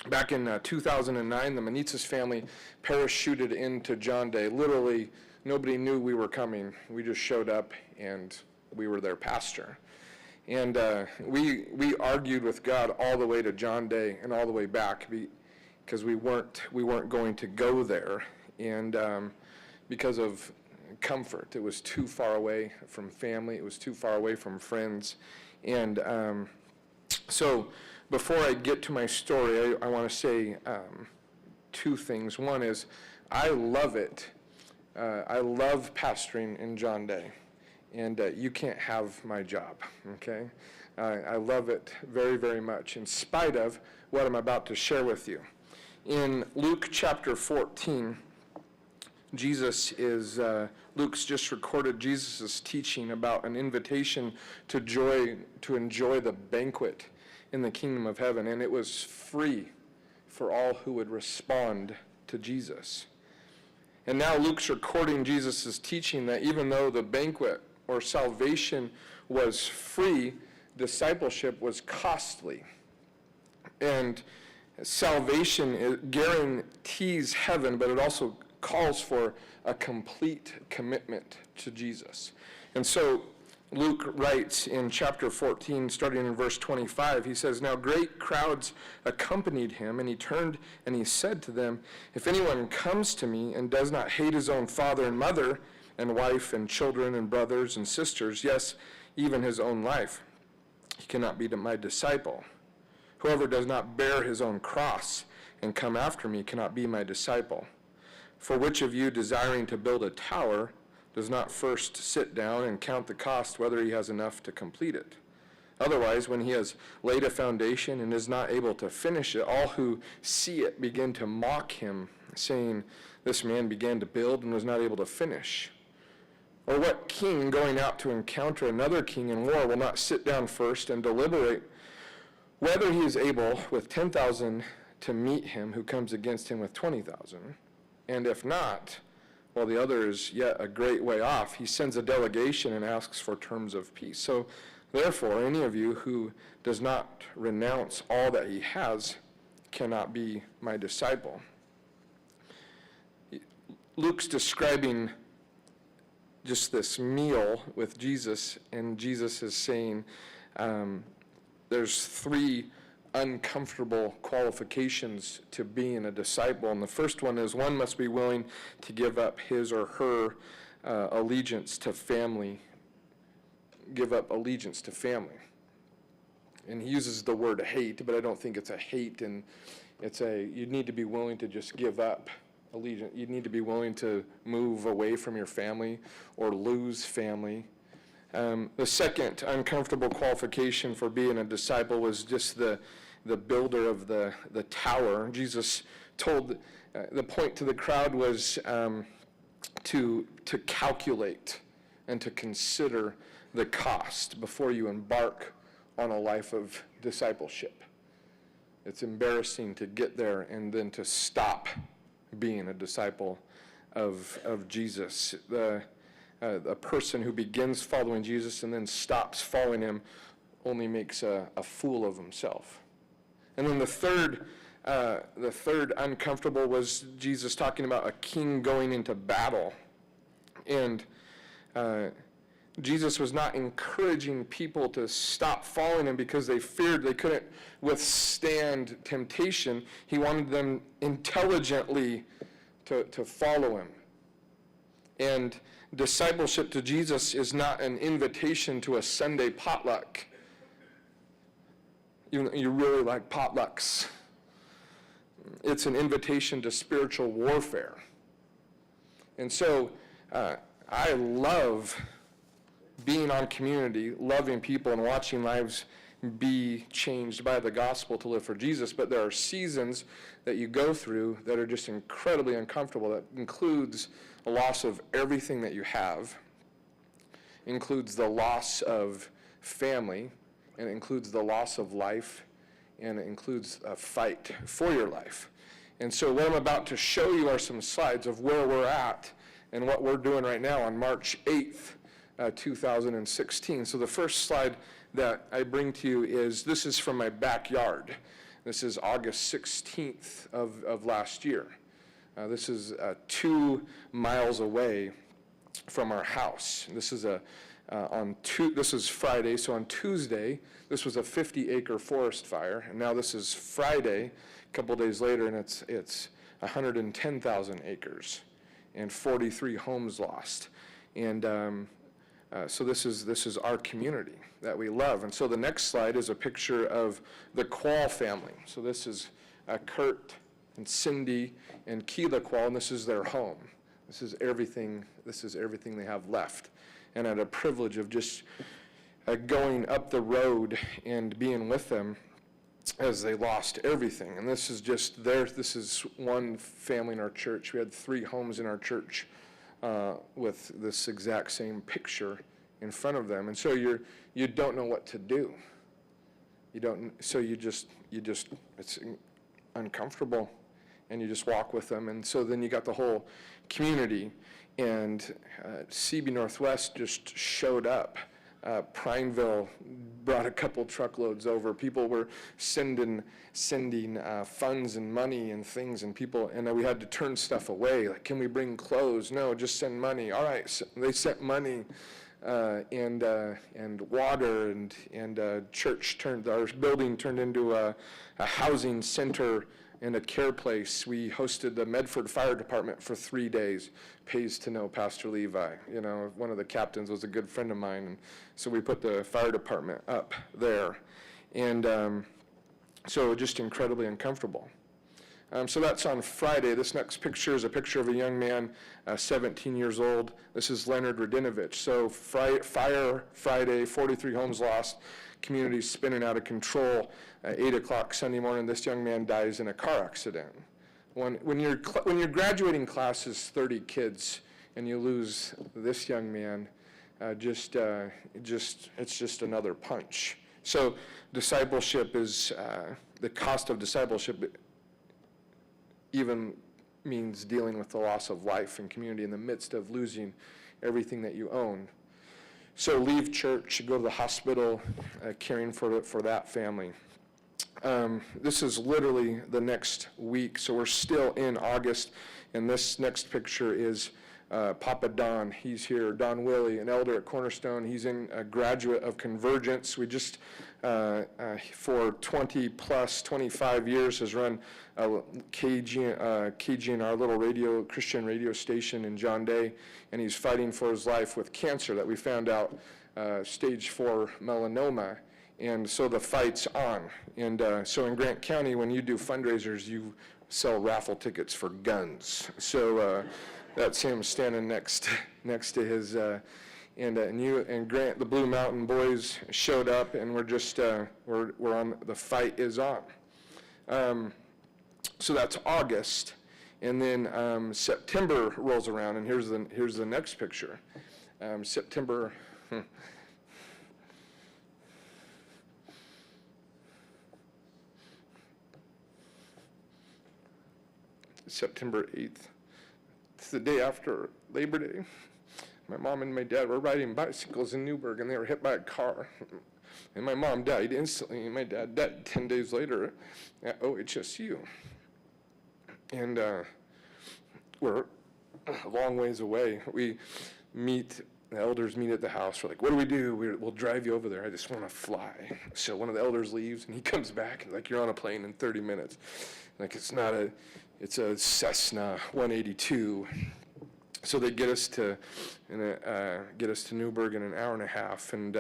Back in 2009, the Manitsas family parachuted into John Day. Literally, nobody knew we were coming. We just showed up, and we were their pastor. And we argued with God all the way to John Day and all the way back because we weren't going to go there, and because of comfort. It was too far away from family. It was too far away from friends. And so before I get to my story, I want to say two things. One is I love it. I love pastoring in John Day. And you can't have my job, okay? I love it very, very much, in spite of what I'm about to share with you. In Luke chapter 14, Luke's just recorded Jesus' teaching about an invitation to enjoy the banquet in the kingdom of heaven, and it was free for all who would respond to Jesus. And now Luke's recording Jesus' teaching that even though the banquet or salvation was free, discipleship was costly. And salvation guarantees heaven, but it also calls for a complete commitment to Jesus. And so Luke writes in chapter 14, starting in verse 25, he says, "Now great crowds accompanied him, and he turned and he said to them, 'If anyone comes to me and does not hate his own father and mother and wife and children and brothers and sisters, yes, even his own life, he cannot be my disciple. Whoever does not bear his own cross and come after me cannot be my disciple. For which of you, desiring to build a tower, does not first sit down and count the cost whether he has enough to complete it? Otherwise, when he has laid a foundation and is not able to finish it, all who see it begin to mock him, saying, "This man began to build and was not able to finish." Or what king going out to encounter another king in war will not sit down first and deliberate whether he is able with 10,000 to meet him who comes against him with 20,000? And if not, while the other is yet a great way off, he sends a delegation and asks for terms of peace. So therefore, any of you who does not renounce all that he has cannot be my disciple." Luke's describing just this meal with Jesus, and Jesus is saying there's three uncomfortable qualifications to being a disciple. And the first one is one must be willing to give up his or her allegiance to family. Give up allegiance to family. And he uses the word hate, but I don't think it's a hate, and you need to be willing to just give up allegiance. You need to be willing to move away from your family or lose family. The second uncomfortable qualification for being a disciple was just the builder of the tower. Jesus told, the point to the crowd was to calculate and to consider the cost before you embark on a life of discipleship. It's embarrassing to get there and then to stop being a disciple of Jesus. A person who begins following Jesus and then stops following him only makes a fool of himself. And then the third uncomfortable was Jesus talking about a king going into battle. And Jesus was not encouraging people to stop following him because they feared they couldn't withstand temptation. He wanted them intelligently to follow him. And discipleship to Jesus is not an invitation to a Sunday potluck. You really like potlucks. It's an invitation to spiritual warfare. And so I love being on community, loving people, and watching lives be changed by the gospel to live for Jesus. But there are seasons that you go through that are just incredibly uncomfortable. That includes a loss of everything that you have, includes the loss of family, and it includes the loss of life, and it includes a fight for your life. And so what I'm about to show you are some slides of where we're at and what we're doing right now on March 8th, 2016. So the first slide that I bring to you this is from my backyard. This is August 16th of last year. This is 2 miles away from our house. This is this is Friday, so on Tuesday, this was a 50-acre forest fire, and now this is Friday, a couple days later, and it's 110,000 acres and 43 homes lost. And so this is our community that we love. And so the next slide is a picture of the Quall family. So this is Kurt and Cindy and Keela Quall, and this is their home. This is everything they have left. And I had a privilege of just going up the road and being with them as they lost everything. And this is just this is one family in our church. We had 3 homes in our church with this exact same picture in front of them. And so you don't know what to do. You just it's uncomfortable, and you just walk with them. And so then you got the whole community, and CB Northwest just showed up. Prineville brought a couple truckloads over. People were sending funds and money and things, and we had to turn stuff away. Like, can we bring clothes? No, just send money. All right, so they sent money and water, and our building turned into a housing center and a care place. We hosted the Medford Fire Department for 3 days. Pays to know Pastor Levi. You know, one of the captains was a good friend of mine, and so we put the fire department up there. And so just incredibly uncomfortable. So that's on Friday. This next picture is a picture of a young man, 17 years old. This is Leonard Radinovich. So fire Friday, 43 homes lost, community spinning out of control. 8 o'clock Sunday morning, this young man dies in a car accident. When your graduating class is 30 kids and you lose this young man, it's just another punch. So discipleship is the cost of discipleship. Even means dealing with the loss of life and community in the midst of losing everything that you own. So leave church, go to the hospital, caring for that family. This is literally the next week, so we're still in August, and this next picture is Papa Don. He's here, Don Willie, an elder at Cornerstone. He's a graduate of Convergence. We just, for 25 years, has run KG, our little Christian radio station in John Day, and he's fighting for his life with cancer that we found out, stage 4 melanoma. And so the fight's on. And so in Grant County, when you do fundraisers, you sell raffle tickets for guns. So that's him standing next to his, and Grant, the Blue Mountain Boys showed up, and we're just, we're on, the fight is on. So that's August. And then September rolls around, and here's the next picture. September 8th. It's the day after Labor Day. My mom and my dad were riding bicycles in Newburgh, and they were hit by a car. And my mom died instantly, and my dad died 10 days later at OHSU. And we're a long ways away. The elders meet at the house. We're like, what do we do? We'll drive you over there. I just want to fly. So one of the elders leaves, and he comes back, and like, you're on a plane in 30 minutes. Like, it's a Cessna 182. So they get us to Newburgh in an hour and a half, and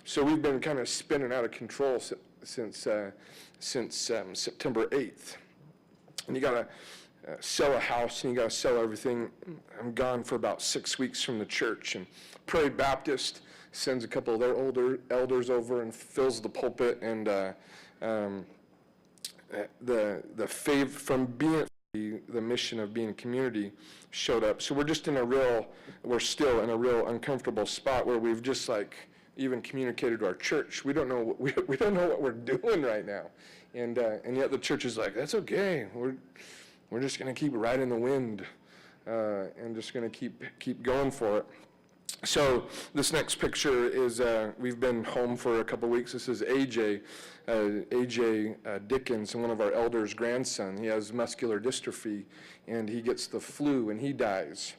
so we've been kind of spinning out of control since September 8th. And you gotta sell a house, and you gotta sell everything. I'm gone for about 6 weeks from the church, and Prairie Baptist sends a couple of their older elders over and fills the pulpit, and the mission of being a community showed up. So we're still in a real uncomfortable spot where we've just even communicated to our church. We don't know what we're doing right now, and yet the church is like, that's okay. We're just going to keep riding the wind, and just going to keep going for it. So this next picture is, we've been home for a couple weeks. This is AJ Dickens, one of our elders' grandson. He has muscular dystrophy, and he gets the flu, and he dies,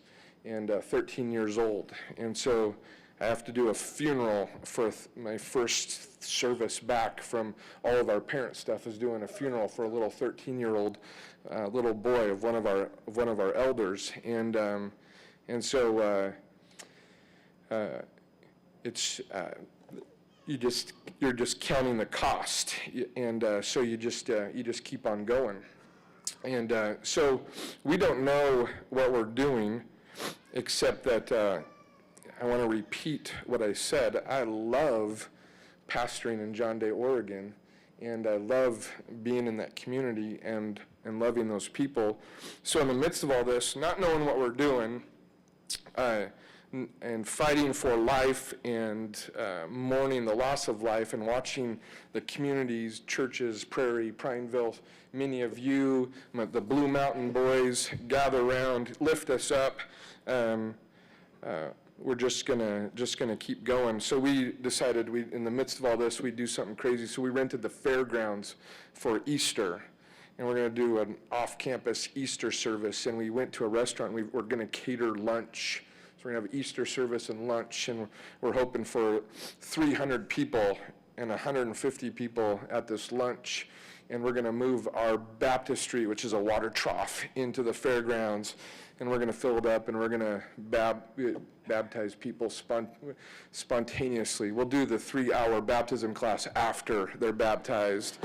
and 13 years old. And so I have to do a funeral for my first service back from all of our parent stuff, is doing a funeral for a little 13-year-old little boy of one of our elders. And so it's you're just counting the cost, and so you just keep on going. And so we don't know what we're doing, except that I want to repeat what I said. I love pastoring in John Day, Oregon, and I love being in that community and loving those people. So in the midst of all this, not knowing what we're doing, and fighting for life, and mourning the loss of life, and watching the communities, churches, Prairie, Prineville, many of you, the Blue Mountain Boys, gather around, lift us up. We're just gonna keep going. So we decided in the midst of all this, we'd do something crazy. So we rented the fairgrounds for Easter, and we're gonna do an off-campus Easter service. And we went to a restaurant. We're gonna cater lunch. So we're gonna have Easter service and lunch, and we're hoping for 300 people and 150 people at this lunch. And we're gonna move our baptistry, which is a water trough, into the fairgrounds, and we're gonna fill it up, and we're gonna baptize people spontaneously. We'll do the 3-hour baptism class after they're baptized.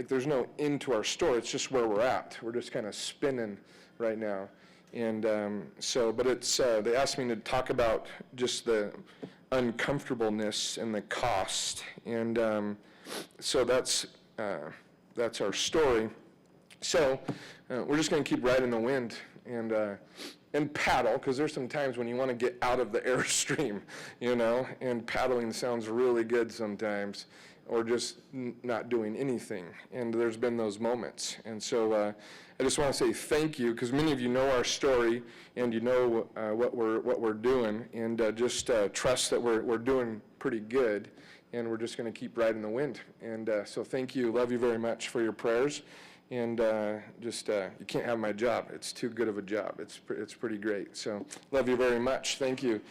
There's no end to our story. It's just where we're at. We're just kind of spinning right now. And but it's, they asked me to talk about just the uncomfortableness and the cost. And so that's our story. So we're just going to keep riding the wind and paddle, because there's some times when you want to get out of the airstream, and paddling sounds really good sometimes, or just not doing anything. And there's been those moments. And so I just want to say thank you, because many of you know our story, and you know what we're doing, and just trust that we're doing pretty good, and we're just going to keep riding the wind. And so thank you. Love you very much for your prayers. And you can't have my job. It's too good of a job. It's pretty great. So love you very much. Thank you.